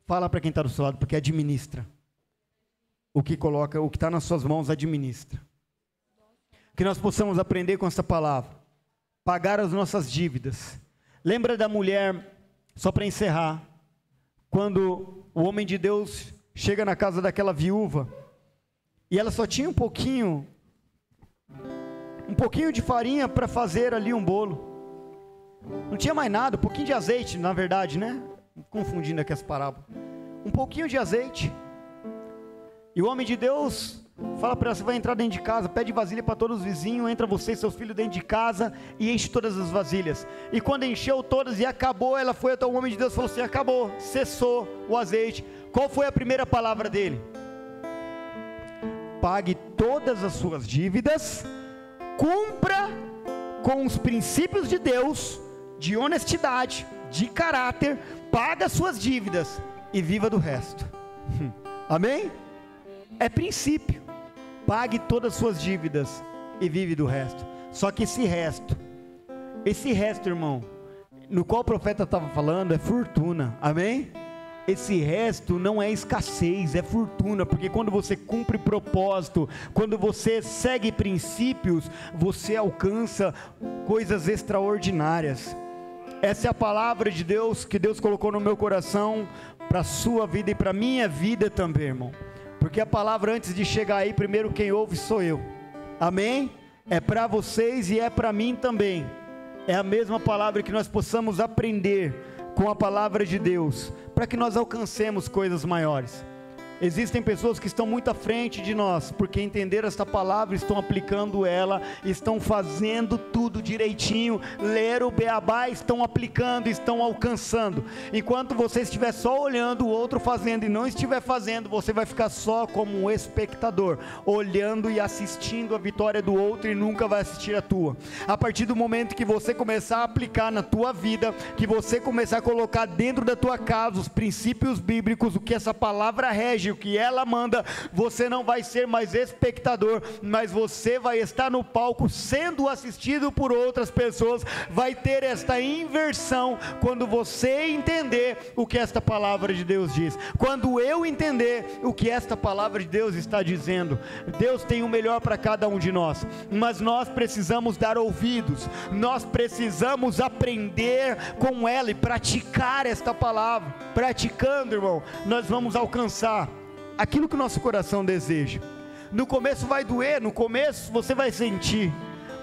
Fala para quem está do seu lado, porque administra. O que coloca, o que está nas suas mãos, administra. Que nós possamos aprender com essa palavra. Pagar as nossas dívidas. Lembra da mulher, só para encerrar, quando o homem de Deus chega na casa daquela viúva, e ela só tinha um pouquinho de farinha para fazer ali um bolo, não tinha mais nada, um pouquinho de azeite, na verdade, né? Confundindo aqui as parábolas, um pouquinho de azeite, e o homem de Deus fala para ela: você vai entrar dentro de casa, pede vasilha para todos os vizinhos, entra você e seus filhos dentro de casa e enche todas as vasilhas. E quando encheu todas e acabou, ela foi até o homem de Deus e falou assim: acabou, cessou o azeite. Qual foi a primeira palavra dele? Pague todas as suas dívidas, cumpra com os princípios de Deus, de honestidade, de caráter, paga as suas dívidas e viva do resto. Amém? É princípio. Pague todas as suas dívidas e vive do resto. Só que esse resto, irmão, no qual o profeta estava falando, é fortuna. Amém? Esse resto não é escassez, é fortuna, porque quando você cumpre propósito, quando você segue princípios, você alcança coisas extraordinárias. Essa é a palavra de Deus que Deus colocou no meu coração para a sua vida e para a minha vida também, irmão. Porque a palavra, antes de chegar aí, primeiro quem ouve sou eu. Amém? É para vocês e é para mim também. É a mesma palavra, que nós possamos aprender com a palavra de Deus, para que nós alcancemos coisas maiores. Existem pessoas que estão muito à frente de nós, porque entenderam esta palavra, estão aplicando ela, estão fazendo tudo direitinho, leram o beabá, estão aplicando, estão alcançando. Enquanto você estiver só olhando o outro fazendo e não estiver fazendo, você vai ficar só como um espectador, olhando e assistindo a vitória do outro e nunca vai assistir a tua. A partir do momento que você começar a aplicar na tua vida, que você começar a colocar dentro da tua casa os princípios bíblicos, o que essa palavra rege, o que ela manda, você não vai ser mais espectador, mas você vai estar no palco sendo assistido por outras pessoas. Vai ter esta inversão quando você entender o que esta palavra de Deus diz, quando eu entender o que esta palavra de Deus está dizendo. Deus tem o melhor para cada um de nós, mas nós precisamos dar ouvidos, nós precisamos aprender com ela e praticar esta palavra. Praticando, irmão, nós vamos alcançar aquilo que o nosso coração deseja. No começo vai doer, no começo você vai sentir,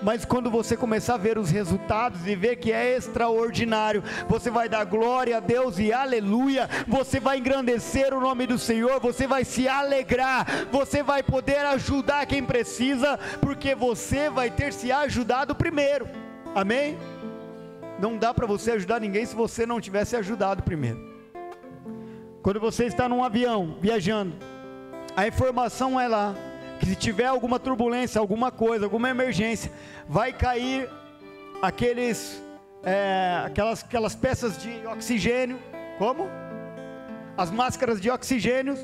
mas quando você começar a ver os resultados e ver que é extraordinário, você vai dar glória a Deus e aleluia, você vai engrandecer o nome do Senhor, você vai se alegrar, você vai poder ajudar quem precisa, porque você vai ter se ajudado primeiro. Amém? Não dá para você ajudar ninguém se você não tivesse ajudado primeiro. Quando você está num avião, viajando, a informação é lá, que se tiver alguma turbulência, alguma coisa, alguma emergência, vai cair aquelas peças de oxigênio, como? As máscaras de oxigênio,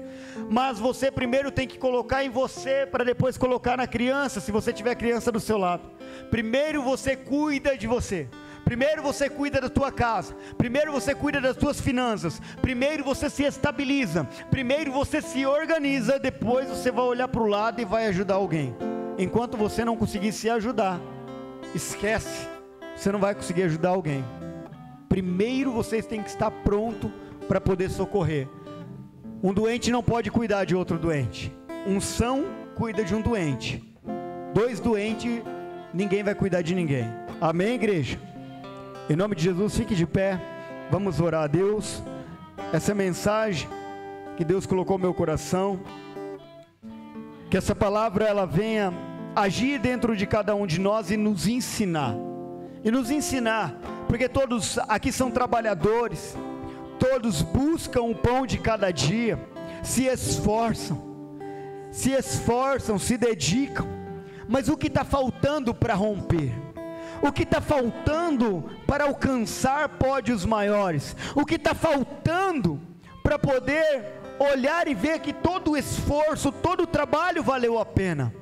mas você primeiro tem que colocar em você, para depois colocar na criança, se você tiver criança do seu lado. Primeiro você cuida de você, primeiro você cuida da tua casa, primeiro você cuida das tuas finanças, primeiro você se estabiliza, primeiro você se organiza, depois você vai olhar para o lado e vai ajudar alguém. Enquanto você não conseguir se ajudar, esquece, você não vai conseguir ajudar alguém. Primeiro vocês têm que estar pronto para poder socorrer. Um doente não pode cuidar de outro doente. Um são cuida de um doente. 2 doentes, ninguém vai cuidar de ninguém. Amém, igreja? Em nome de Jesus, fique de pé. Vamos orar a Deus. Essa mensagem que Deus colocou no meu coração, que essa palavra ela venha agir dentro de cada um de nós e nos ensinar. E nos ensinar, porque todos aqui são trabalhadores, todos buscam o pão de cada dia, se esforçam, se dedicam, mas o que está faltando para romper? O que está faltando para alcançar pódios maiores? O que está faltando para poder olhar e ver que todo o esforço, todo o trabalho valeu a pena?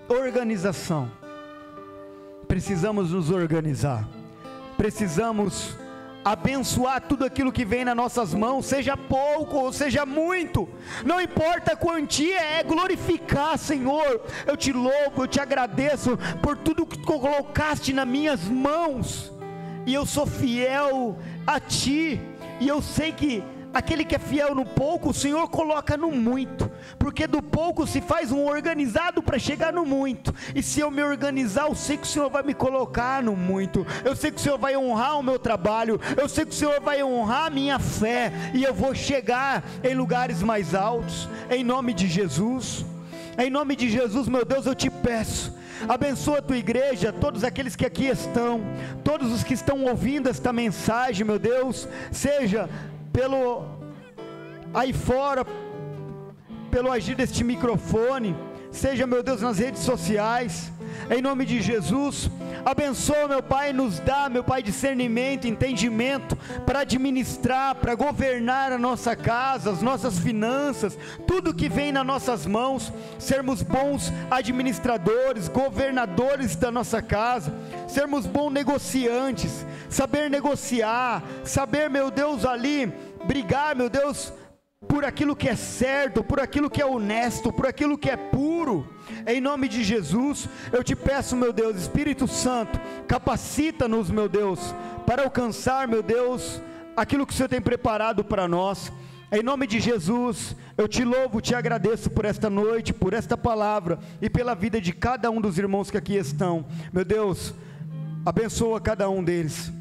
Organização. Precisamos nos organizar, precisamos abençoar tudo aquilo que vem nas nossas mãos, seja pouco ou seja muito, não importa a quantia, é glorificar. Senhor, eu te louvo, eu te agradeço por tudo que tu colocaste nas minhas mãos, e eu sou fiel a ti, e eu sei que aquele que é fiel no pouco, o Senhor coloca no muito, porque do pouco se faz um organizado para chegar no muito. E se eu me organizar, eu sei que o Senhor vai me colocar no muito, eu sei que o Senhor vai honrar o meu trabalho, eu sei que o Senhor vai honrar a minha fé, e eu vou chegar em lugares mais altos, em nome de Jesus. Em nome de Jesus, meu Deus, eu te peço, abençoa a tua igreja, todos aqueles que aqui estão, todos os que estão ouvindo esta mensagem, meu Deus, seja pelo aí fora, pelo agir deste microfone, seja, meu Deus, nas redes sociais, em nome de Jesus. Abençoa, meu Pai, nos dá, meu Pai, discernimento, entendimento para administrar, para governar a nossa casa, as nossas finanças, tudo que vem nas nossas mãos, sermos bons administradores, governadores da nossa casa, sermos bons negociantes, saber negociar, saber, meu Deus, ali brigar, meu Deus, por aquilo que é certo, por aquilo que é honesto, por aquilo que é puro. Em nome de Jesus, eu te peço, meu Deus, Espírito Santo, capacita-nos, meu Deus, para alcançar, meu Deus, aquilo que o Senhor tem preparado para nós. Em nome de Jesus, eu te louvo, te agradeço por esta noite, por esta palavra e pela vida de cada um dos irmãos que aqui estão. Meu Deus, abençoa cada um deles.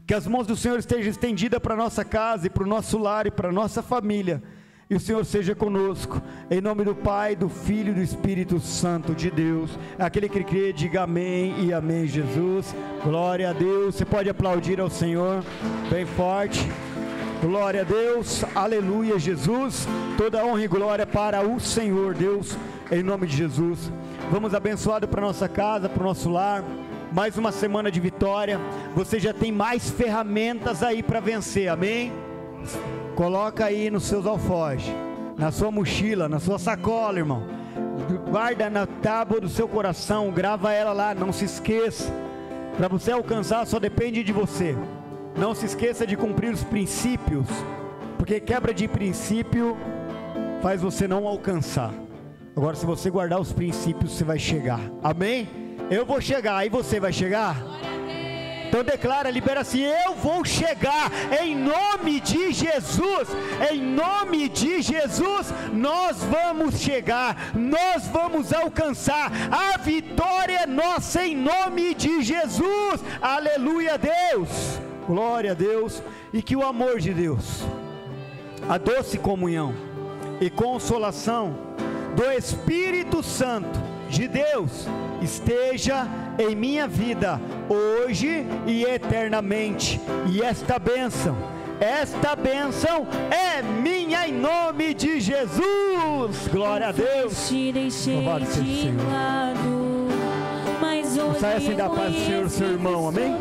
Que as mãos do Senhor estejam estendidas para a nossa casa e para o nosso lar e para a nossa família, e o Senhor seja conosco, em nome do Pai, do Filho e do Espírito Santo de Deus. Aquele que crê, diga amém e amém. Jesus, glória a Deus. Você pode aplaudir ao Senhor bem forte. Glória a Deus, aleluia. Jesus, toda honra e glória para o Senhor Deus, em nome de Jesus. Vamos abençoado para nossa casa, para o nosso lar. Mais uma semana de vitória. Você já tem mais ferramentas aí para vencer, amém? Coloca aí nos seus alforjes, na sua mochila, na sua sacola, irmão. Guarda na tábua do seu coração, grava ela lá, não se esqueça. Para você alcançar só depende de você. Não se esqueça de cumprir os princípios, porque quebra de princípio faz você não alcançar. Agora, se você guardar os princípios, você vai chegar, amém? Eu vou chegar, aí você vai chegar? Então declara, libera assim: eu vou chegar, em nome de Jesus, em nome de Jesus, nós vamos chegar, nós vamos alcançar, a vitória é nossa em nome de Jesus, aleluia a Deus, glória a Deus, e que o amor de Deus, a doce comunhão e consolação do Espírito Santo de Deus esteja em minha vida hoje e eternamente. E esta bênção esta bênção é minha em nome de Jesus. Glória a Deus. Louvado seja o Senhor. Não sai assim da paz do Senhor, seu irmão, amém?